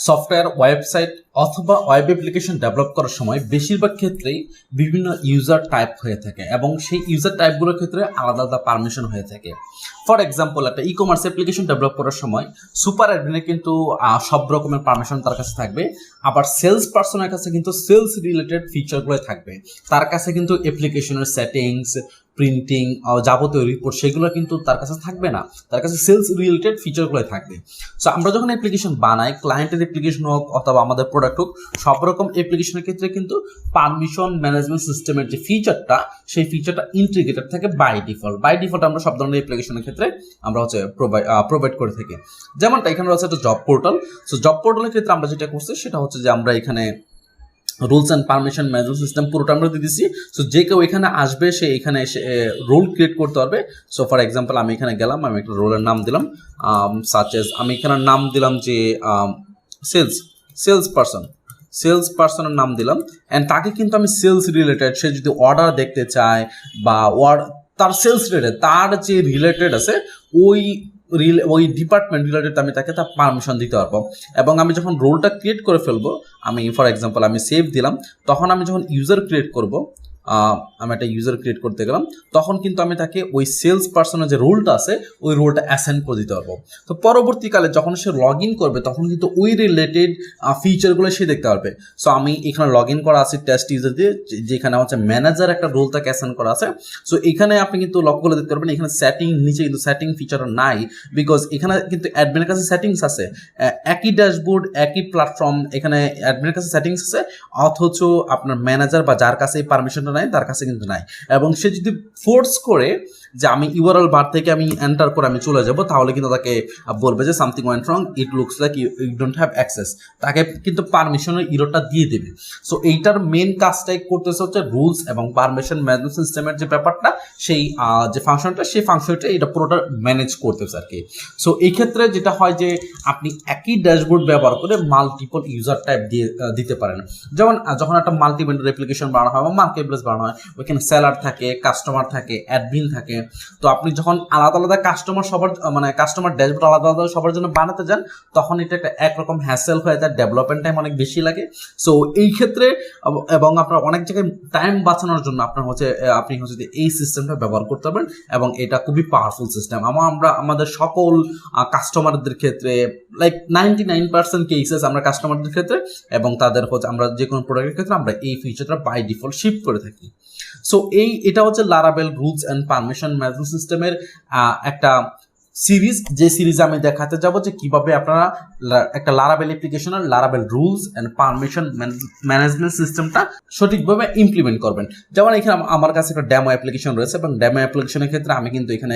Software, website অথবা web application develop করার সময় বেশিরভাগ ক্ষেত্রেই বিভিন্ন ইউজার টাইপ হয়ে থাকে এবং সেই ইউজার টাইপগুলোর ক্ষেত্রে আলাদা আলাদা পারমিশন হয়ে থাকে। ফর এক্সাম্পল, একটা ই কমার্স অ্যাপ্লিকেশন ডেভেলপ করার সময় সুপার অ্যাডমিনে কিন্তু সব রকমের পারমিশন তার কাছে থাকবে, আবার সেলস পার্সনের কাছে কিন্তু সেলস রিলেটেড ফিচারগুলো থাকবে। তার কাছে কিন্তু অ্যাপ্লিকেশনের সেটিংস, প্রিন্টিং, যাবতীয় রিপোর্ট সেগুলো কিন্তু তার কাছে থাকবে না, তার কাছে সেলস রিলেটেড ফিচারগুলো থাকবে। সো আমরা যখন অ্যাপ্লিকেশন বানাই, ক্লায়েন্টের অ্যাপ্লিকেশন হোক অথবা আমাদের প্রোডাক্ট হোক, সব রকম অ্যাপ্লিকেশনের ক্ষেত্রে কিন্তু পারমিশন ম্যানেজমেন্ট সিস্টেমের যে ফিচারটা, সেই ফিচারটা ইন্টিগ্রেটেড থাকে বাই ডিফল্ট। বাই ডিফল্ট আমরা সব ধরনের অ্যাপ্লিকেশনের ক্ষেত্রে আমরা প্রোভাইড করে থাকি। যেমনটা এখানে রয়েছে একটা জব পোর্টাল। সো জব পোর্টালের ক্ষেত্রে আমরা যেটা করছি সেটা হচ্ছে যে আমরা এখানে rules and permission management system পুরোটা আমরা দিয়ে দিচ্ছি। সো যে কেউ এখানে আসবে সে এখানে এসে রোল ক্রিয়েট করতে পারবে। সো ফর এক্সাম্পল আমি এখানে গেলাম, আমি একটা রোলের নাম দিলাম সাচ এজ, আমি এখানে নাম দিলাম যে সেলস পার্সনের নাম দিলাম। অ্যান্ড তাকে কিন্তু আমি সেলস রিলেটেড, সে যদি অর্ডার দেখতে চায় বা তার সেলস রিলেটেড, তার যে রিলেটেড আছে ওই ডিপার্টমেন্ট রিলেটেড আমি তাকে তার পারমিশন দিতে পারবো। এবং আমি যখন রোলটা ক্রিয়েট করে ফেলবো, আমি ফর এক্সাম্পল আমি সেভ দিলাম, তখন আমি যখন ইউজার ক্রিয়েট করব, আমি একটা ইউজার ক্রিয়েট করতে গেলাম, তখন কিন্তু আমি তাকে ওই সেলস পার্সনের যে রোলটা আছে ওই রোলটা অ্যাসাইন করে দিতে পারবো। তো পরবর্তীকালে যখন সে লগ ইন করবে তখন কিন্তু ওই রিলেটেড ফিচারগুলো সে দেখতে পারবে। সো আমি এখানে লগ ইন করা আছে টেস্ট ইউজার দিয়ে, যেখানে হচ্ছে ম্যানেজার একটা রোল তাকে অ্যাসাইন করা আছে। সো এখানে আপনি কিন্তু লক করে দেখতে পারবেন, এখানে সেটিং নিচে কিন্তু সেটিং ফিচার নাই, বিকজ এখানে কিন্তু অ্যাডমিনের কাছে সেটিংস আছে, একই ড্যাশবোর্ড একই প্ল্যাটফর্ম, এখানে অ্যাডমিনের কাছে সেটিংস আছে, অথচ আপনার ম্যানেজার বা যার কাছে এই পারমিশনটা নাই তার কাছে কিন্তু নাই। এবং সে যদি ফোর্স করে যে আমি ইউআরএল বার থেকে আমি এন্টার করে আমি চলে যাব, তাহলে কিন্তু তাকে বলবে যে something went wrong, it looks like you don't have access, তাকে কিন্তু পারমিশনের ইরোটা দিয়ে দেবে। সো এইটার মেন কাজটাই করতেছে হচ্ছে রুলস এবং পারমিশন ম্যানেজমেন্ট সিস্টেমের যে ব্যাপারটা, সেই যে ফাংশনটা, সেই ফাংশনটা এটা পুরোটা ম্যানেজ করতেছে আর কি। সো এই ক্ষেত্রে যেটা হয় যে আপনি একই ড্যাশবোর্ড ব্যবহার করে মাল্টিপল ইউজার টাইপ দিতে পারেন। যেমন যখন একটা মাল্টি ভেন্ডর অ্যাপ্লিকেশন বানানো হয় বা মার্কেট প্লেস বানানো হয়, ওইখানে সেলার থাকে, কাস্টমার থাকে, অ্যাডমিন থাকে। তো আপনি যখন আলাদা আলাদা কাস্টমার ড্যাশবোর্ড আলাদা আলাদা সবার জন্য বানাতে যান, তখন এটা একটা একরকম হ্যাসেল হয়ে যায়, ডেভেলপমেন্ট টাইম অনেক বেশি লাগে। সো এই ক্ষেত্রে এবং আপনার অনেক জায়গায় টাইম বাঁচানোর জন্য আপনি হচ্ছে এই সিস্টেমটা ব্যবহার করতে পারবেন, এবং এটা খুবই পাওয়ারফুল সিস্টেম। আমরা আমাদের সকল কাস্টমারদের ক্ষেত্রে লাইক 99% কেসেস আমরা কাস্টমারদের ক্ষেত্রে এবং তাদের হচ্ছে আমরা যে কোনো প্রোডাক্টের ক্ষেত্রে আমরা এই ফিচারটা বাই ডিফল্ট শিফট করে থাকি। সো এটা হচ্ছে Laravel rules and permission management সিস্টেমের একটা সিরিজ, যে সিরিজে আমি দেখাতে যাব যে কিভাবে আপনারা একটা লারাভেল অ্যাপ্লিকেশনের Laravel rules and permission management সিস্টেমটা সঠিকভাবে ইমপ্লিমেন্ট করবেন। যেমন এখানে আমার কাছে একটা ডেমো অ্যাপ্লিকেশন রয়েছে, এবং ডেমো অ্যাপ্লিকেশনের ক্ষেত্রে আমি কিন্তু এখানে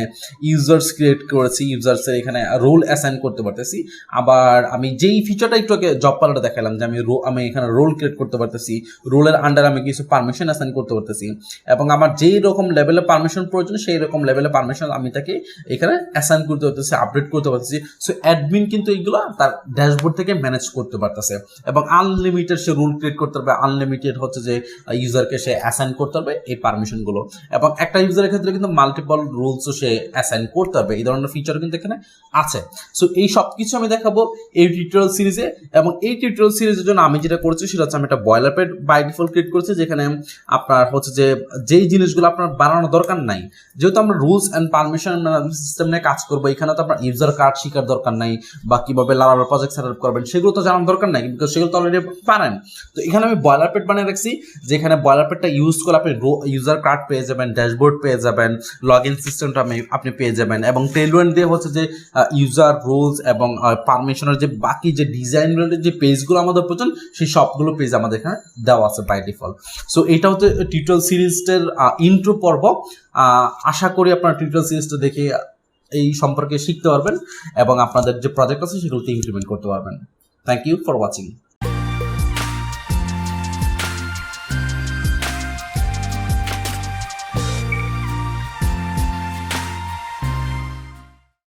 ইউজার্স ক্রিয়েট করেছি, ইউজার্সের এখানে রোল অ্যাসাইন করতে পারতেছি। আবার আমি যেই ফিচারটা একটু আগে জব পার্লারে দেখালাম যে আমি এখানে রোল ক্রিয়েট করতে পারতেছি, রোলের আন্ডার আমি কিছু পারমিশন অ্যাসাইন করতে পারতেছি, এবং আমার যেই রকম লেভেলে পারমিশন প্রয়োজন সেই রকম লেভেলে পারমিশন আমি তাকে এখানে অ্যাসাইন করতে পারতেছি, আপডেট করতে পারতেছি। সো অ্যাডমিন কিন্তু এইগুলো তার ড্যাশবোর্ড থেকে ম্যানেজ করতে পারতেছে, এবং আনলিমিটেড সে রুল ক্রিয়েট করতে পারবে, আনলিমিটেড হচ্ছে যে ইউজারকে সে অ্যাসাইন করতে পারবে এই পারমিশনগুলো, এবং একটা ইউজারের ক্ষেত্রে কিন্তু মাল্টিপল রুলসও সে অ্যাসাইন করতে পারবে। এই ধরনের ফিচার কিন্তু এখানে আছে। সো এই সব কিছু আমি দেখাবো এই টিউটোরিয়াল সিরিজে, এবং এই টিউটোরিয়াল সিরিজের জন্য আমি যেটা করছি সেটা হচ্ছে আমি একটা বয়লারপ্লেট বাই ডিফল্ট ক্রিয়েট করেছি, যেখানে আপনার হচ্ছে যে যেই জিনিসগুলো আপনার বানানোর দরকার নাই, যেহেতু আমরা rules and permission management system নিয়ে কাজ করবো, এখানে তো আপনার ইউজার কার্ড শেখার দরকার নাই, বা কিভাবে লারাভেল প্রজেক্ট সেটআপ করবেন সেগুলো তো জানার দরকার নাই, বিকজ সেগুলো তো অলরেডি পারেন। তো এখানে আমি বয়লারপ্লেট বানিয়ে রাখছি, যেখানে বয়লারপ্লেটটা ইউজ করে আপনি ইউজার কার্ড পেয়ে যাবেন, ড্যাশবোর্ড পেয়ে যাবেন, লগ ইন সিস্টেমটা আপনি পেয়ে যাবেন, এবং টেলওয়েন্ট দিয়ে হচ্ছে যে ইউজার রুলস এবং পারমিশনের যে বাকি যে ডিজাইন রিলেটেড যে পেজগুলো আমাদের প্রয়োজন সেই সবগুলো পেজ আমাদের এখানে দেওয়া আছে বাই ডিফল্ট। সো এটা হচ্ছে টিউটোরিয়াল সিরিজটার ইন্ট্রো পর্ব। আশা করি আপনারা টিউটোরিয়াল সিরিজটা দেখে এই সম্পর্কে শিখতে পারবেন এবং আপনাদের যে প্রজেক্ট আছে সেগুলোতে ইমপ্লিমেন্ট করতে পারবেন। Thank you for watching.